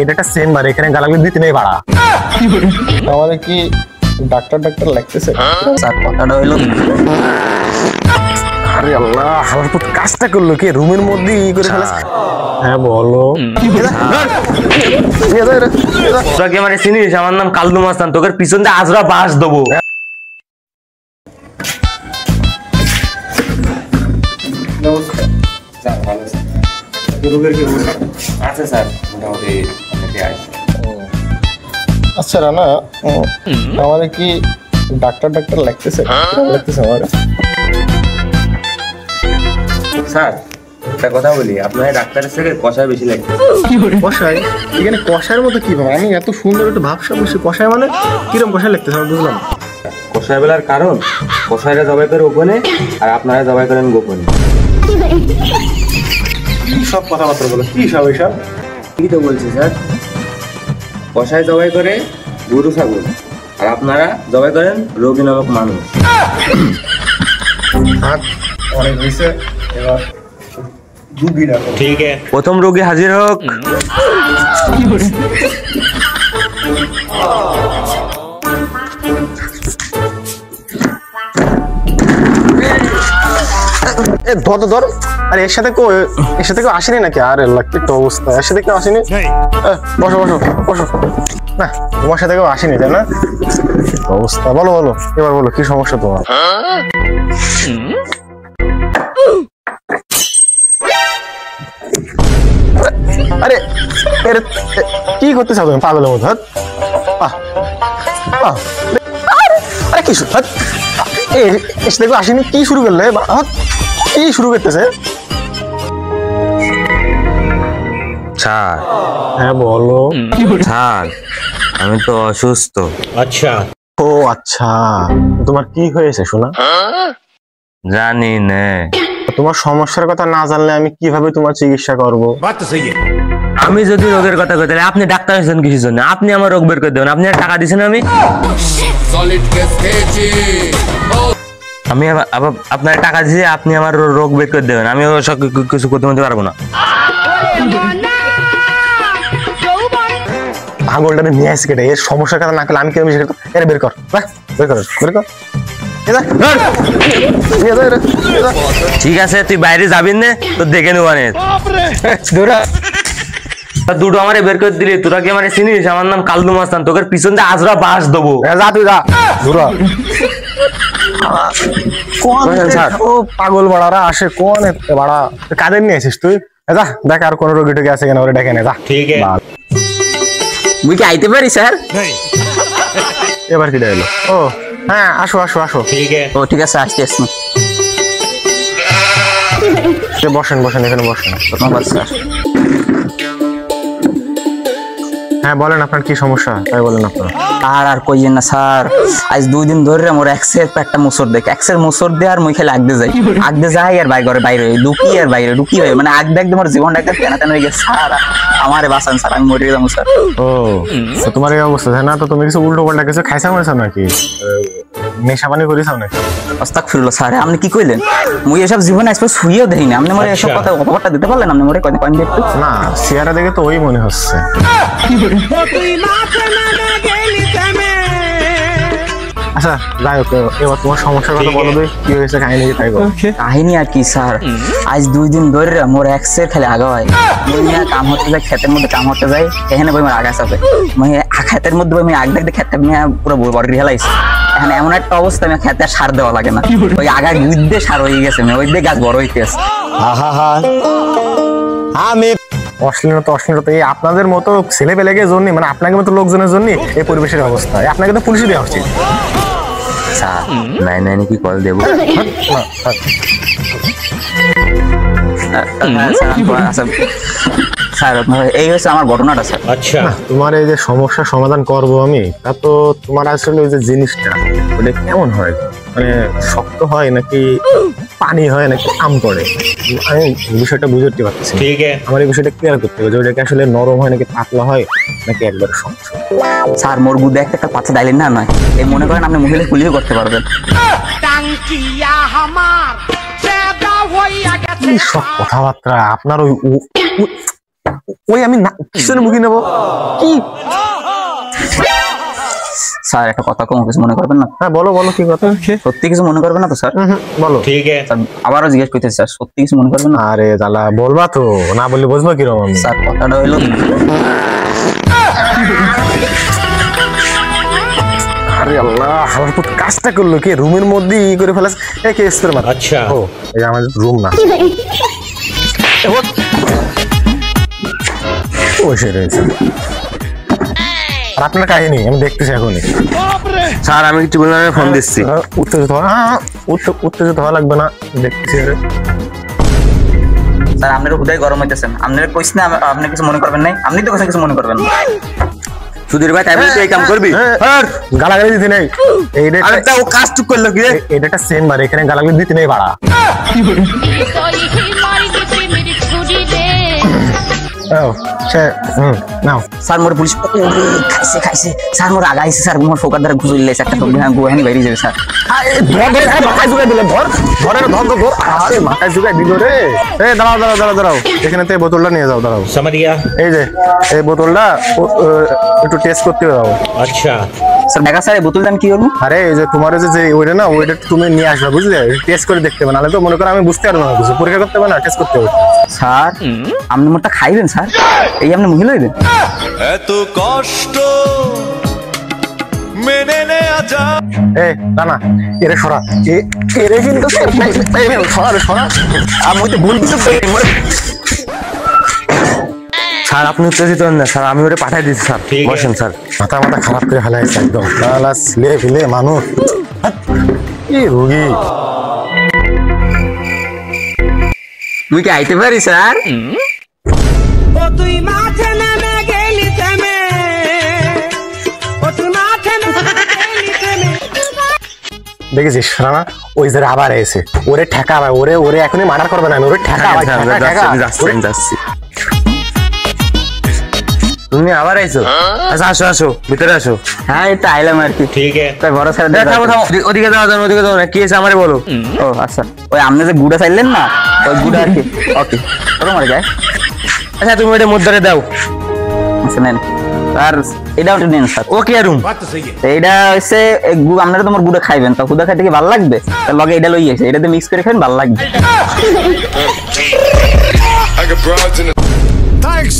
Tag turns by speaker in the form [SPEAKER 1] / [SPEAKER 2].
[SPEAKER 1] এটা একটা চেম্বার, এখানে গালাগুলো দিতে নেই ভাড়া।
[SPEAKER 2] আমাদের কি ডাক্তার ডাক্তার লাগতেছে?
[SPEAKER 3] স্যার কথাটা হইলো,
[SPEAKER 1] আরে আল্লাহ, আমার পুত কাজটা করলো কি রুমের মধ্যে ই করে ফেলেছে। হ্যাঁ বলো।
[SPEAKER 4] তোরা কি আমার চিনিস? আমার নাম কালদু মাস্তান, তোকে পিছন দিয়ে আজরা বাস দেবো। আচ্ছা স্যার, মোটামুটি
[SPEAKER 2] আচ্ছা রানা, আমাদের কি ডাক্তার ডাক্তার লাগতেছে? আমার
[SPEAKER 4] স্যার একটা কথা বলি, আপনার ডাক্তারের থেকে কষায় বেশি লাগছে।
[SPEAKER 2] কষায়? এখানে কষায়ের মতো কি ভাবে? আমি এত সুন্দর একটা ভাবসা বসে কষায় মানে কিরম কষায় লাগতেছে আমি বুঝলাম।
[SPEAKER 4] কষায় বেলার কারণ কষায়রা জবাই করে গোপনে আর আপনারা জবাই করেন গোপনে।
[SPEAKER 2] সব কথাবার্তা বলো, কি সব এইসব?
[SPEAKER 4] কি তো বলছি স্যার, কষায় জবাই করে গরু ছাগল আর আপনারা জবাই করেন রোগী নামক মানুষ।
[SPEAKER 2] অনেক হয়েছে, এবার
[SPEAKER 4] ঠিক আছে, প্রথম রোগী হাজির হোক।
[SPEAKER 1] ধর তো ধর। আরে এর সাথে কেউ আসেনি নাকি? আরে আল্লাহ, কি একটা অবস্থা, এর সাথে কেউ আসেনি? বসো বসো বসো। না, তোমার সাথে কেউ আসেনি তাই না? অবস্থা বলো বলো, এবার বলো কি সমস্যা তোমার? আরে কি করতে চাও তুমি পাগলের মতো? আরে কি এসে দেখো আসেনি, কি শুরু করলে? কি শুরু করতেছে?
[SPEAKER 4] স্যার।
[SPEAKER 1] হ্যাঁ বলো।
[SPEAKER 4] স্যার আমি তো অসুস্থ।
[SPEAKER 1] আচ্ছা। ও আচ্ছা, তোমার কি হয়েছে শোনা?
[SPEAKER 4] জানি না।
[SPEAKER 1] তোমার সমস্যার কথা না জানলে আমি কিভাবে তোমার চিকিৎসা করবো?
[SPEAKER 4] আমি যদি রোগের কথা কই তাহলে আপনি ডাক্তার হয়েছেন কিসের জন্য? আপনি আমার রোগ বের করে দেবেন। আপনি আর টাকা দিয়েছেন আমি আবার আপনার টাকা দিয়ে আপনি আমার রোগ বের করে দেবেন। আমি সব কিছু করতে পারবো না।
[SPEAKER 1] পাগলটা নিয়ে আসি কেটে, এর সমস্যার কথা না করলে আমি কেমন এর বের কর, বের কর, বের কর।
[SPEAKER 4] ঠিক আছে, তুই বাইরে যাবি না তো দেখে নেব। দুটো আমারে বের করে দিলি। তোরা কি আমার চিনিস? আমার নাম কালদু মাস্তান, তোকে পিছন দিয়ে আজরা বাস দেবো।
[SPEAKER 1] যা তুই যা, পাগল বাড়ারা আসে কোন বাড়া? কাদের নিয়ে আসিস তুই? যা দেখ আর কোন রোগী টোগী আছে কিনা, ওরা ডেকে নে যা। ঠিক আছে,
[SPEAKER 3] মুই কি আইতে পারি স্যার?
[SPEAKER 1] এবার কি এলো? ও হ্যাঁ, আসো আসো আসো। ঠিক আছে,
[SPEAKER 3] ও ঠিক আছে, আসতে আসছি।
[SPEAKER 1] বসেন বসেন, এখানে বসেন।
[SPEAKER 3] ধন্যবাদ স্যার।
[SPEAKER 1] হ্যাঁ বলেন, আপনার কি সমস্যা তাই বলেন আপনার।
[SPEAKER 3] আর কইয়েন না স্যার, আজ 2 দিন ধরে মোর এক্সের একটা মুসর দেখ, এক্সের মুসর দে আর মুই খালি আগদে যাই আর বাইরে ঢুকি হয় মানে আগদে একদম মোর জীবনটা একটা টানা হয়ে গেছে স্যার। আমারে বাঁচান স্যার, আমি মরে যাবো স্যার।
[SPEAKER 1] ও তোমার এই অবস্থা তাই না? তো তুমি কিছু উল্টো পাল্টা কিছু খাইছা মরেছো নাকি? নেশা পানি করেছো নাকি?
[SPEAKER 3] আস্তাগফিরুল্লাহ স্যার, আপনি কি কইলেন? মুই এসব জীবনে আজকে শুইও দেই না। আপনি মোরে এসব কথা অপবাদটা দিতে পারলেন? আপনি মোরে কয়েন দেখতে
[SPEAKER 1] না, চেহারা দেখে তো ওই মনে হচ্ছে। আচ্ছা যাই হোক, এবার তোমার সমস্যার কথা বলো, কি হয়েছে কাহিনী তাই বলো।
[SPEAKER 3] কাহিনী আর কি স্যার, আজ 2 দিন ধরে মোর এক্সের খালি আগা হয়। কাম হতে যায়, ক্ষেতের মধ্যে কাম হতে যায়, এখানে বই মোর আগা চাপে। মানে ক্ষেতের মধ্যে বই আগ দেখতে ক্ষেতটা পুরো বড় হেলাইছে। এখানে এমন একটা অবস্থা, আমি খেতে সার দেওয়া লাগে না, ওই আগা গুদ্দে সার হয়ে গেছে, ওই দিয়ে গাছ বড় হইতেছে।
[SPEAKER 1] আমি অশ্লীলতা এই আপনাদের মতো ছেলে পেলেকে জন্য, মানে আপনাদের মতো লোকজনের জন্য এই পরিবেশের অবস্থা। আপনাকে তো পুলিশে দেওয়া উচিত।
[SPEAKER 4] স্যার 999 কি কল দেবো?
[SPEAKER 3] স্যার এই হচ্ছে আমার ঘটনাটা স্যার।
[SPEAKER 1] আচ্ছা, তোমার এই যে সমস্যার সমাধান করবো আমি, তা তো তোমার আসলে ওই যে জিনিসটা ওটা কেমন হয়, মানে শক্ত হয় নাকি পানি হয় নাকি আম পড়ে? আমি বিষয়টা বুঝে উঠতে পারছি। ঠিক আছে, আমার এই বিষয়টা ক্লিয়ার করতে হবে যে ওটাকে আসলে নরম হয় নাকি পাতলা হয় নাকি একবারে শক্ত।
[SPEAKER 3] স্যার মোর বুদ্ধি একটা পাচ্ছা ডাইলেন না নয়, এই মনে করেন আপনি মহিলা পুলিশ করতে পারবেন।
[SPEAKER 1] সব কথাবার্তা আপনার ওই ওই আমি কিসের মুখে নেবো কি?
[SPEAKER 3] স্যার একটা কথা কম, কিছু মনে করবেন না?
[SPEAKER 1] হ্যাঁ বলো বলো কি কথা?
[SPEAKER 3] সত্যি কিছু মনে করবেন না তো স্যার?
[SPEAKER 1] বলো।
[SPEAKER 3] স্যার আবারও জিজ্ঞেস করতেছি স্যার, সত্যি কিছু মনে করবেন না?
[SPEAKER 1] আরে জ্বালা, বলবা তো, না বললে বুঝবো কিরকম আমি?
[SPEAKER 3] স্যার কথাটা হইলো,
[SPEAKER 1] আরে আল্লাহ, আমার পুত কাজটা করলো কে? রুমের মধ্যে ই করে ফেলাস। এই কে স্প্রে মার? আচ্ছা, ও এই আমাদের রুম না, ও সে রয়েছে। আর আপনার কাহিনী আমি দেখতেছি এখনই।
[SPEAKER 4] স্যার আমি কিছু বললাম, ফোন দিচ্ছি।
[SPEAKER 1] উত্তেজিত উত্তেজিত হওয়া লাগবে না, দেখতেছি।
[SPEAKER 3] স্যার আপনার হুদাই গরম হইতেছেন, আপনার কইস না আপনি কিছু মনে করবেন নাই, আপনি তো কিছু মনে করবেন না।
[SPEAKER 4] সুধীর ভাই তাই বলে তুই এই কাম করবি?
[SPEAKER 1] গালাগালি দিতে নেই,
[SPEAKER 4] আরে তা ও কাজ টুক করলো কি রে?
[SPEAKER 1] এটা একটা সেম বার, এখানে গালাগালি দিতে নেই বাড়া। নাও
[SPEAKER 3] স্যার মোর পুলিশ খাইছে খাইছে, স্যার মোর আগাইছে, স্যার মোর ফোকার দ্বারা ঘুষুর লাইছে একটা সবজি, হ্যাঁ গুহানি বাইরে যাবে স্যার।
[SPEAKER 1] মাথায় জুগাই দিলে, ধর ধরে ধর ধর। আরে মাথায় জুগাই দিল রে। দাঁড়াও দাঁড়াও দাঁড়াও দাঁড়াও, এখানে তো বোতলটা নিয়ে যাও। দাঁড়াও, এই যে এই বোতলটা একটু টেস্ট করতে দাও।
[SPEAKER 3] আচ্ছা স্যার, দেখা স্যার এই বোতলটা আমি কি করবো?
[SPEAKER 1] আরে এই যে তোমার যে ওইটা না, ওইটা তুমি নিয়ে আসবে, বুঝলে? টেস্ট করে দেখতে হবে, নাহলে তো মনে করো আমি বুঝতে পারবো না কিছু। পরীক্ষা করতে হবে না, টেস্ট করতে হবে।
[SPEAKER 3] স্যার আপনি মোরটা খাইবেন স্যার? এই আপনি মহিলা হইবেন?
[SPEAKER 5] এত কষ্ট মেনে নেওয়া যায়।
[SPEAKER 1] না না, এরে সরা, এরে কিন্তু সরা। আমি তো ভুল কিছু করিনি।
[SPEAKER 4] স্যার আপনি উত্তেজিত হন না স্যার, আমি ওটা পাঠাই দিচ্ছি স্যার। বসেন স্যার।
[SPEAKER 1] মাথা মাথা খারাপ করে ফেলাইছে একদম, ছিলে ফেলে মানুষ কি রোগী।
[SPEAKER 3] তুই কি আইতে পারি স্যার?
[SPEAKER 6] তুই মাঠে নেমে গেলি থেমে, তুই মাঠে
[SPEAKER 1] দেখেছিস রানা, ওই যে আবার এসে ওরে ঠেকা, ওরে ওরে এখনই মার্ডার করবে না, ওরে ঠেকা।
[SPEAKER 4] যাচ্ছি। তুমি আবার আইছো? আচ্ছা আসো আসো, ভিতরে আসো।
[SPEAKER 3] হ্যাঁ এই তো আইলাম আর কি। ঠিক আছে তাই বড় স্যার
[SPEAKER 4] ওদিকে যাও, ওদিকে যাও না, কি আছে আমারে বলো।
[SPEAKER 3] ও আচ্ছা, ওই আপনি যে গুড়া চাইলেন না, ওই গুড়া আর কি। ওকে চলো মারে যায়।
[SPEAKER 4] আচ্ছা তুমি ওইটা মুদ্রারে দাও।
[SPEAKER 3] আচ্ছা নেন আর এটা ওটা নেন স্যার।
[SPEAKER 4] ওকে রুম
[SPEAKER 3] এইটা হচ্ছে আপনারা তোমার গুড়া খাইবেন, তো গুড়া খাইতে কি ভালো লাগবে? তার লগে এটা লই আছে, এটাতে মিক্স করে খাবেন, ভালো লাগবে।
[SPEAKER 5] Thanks.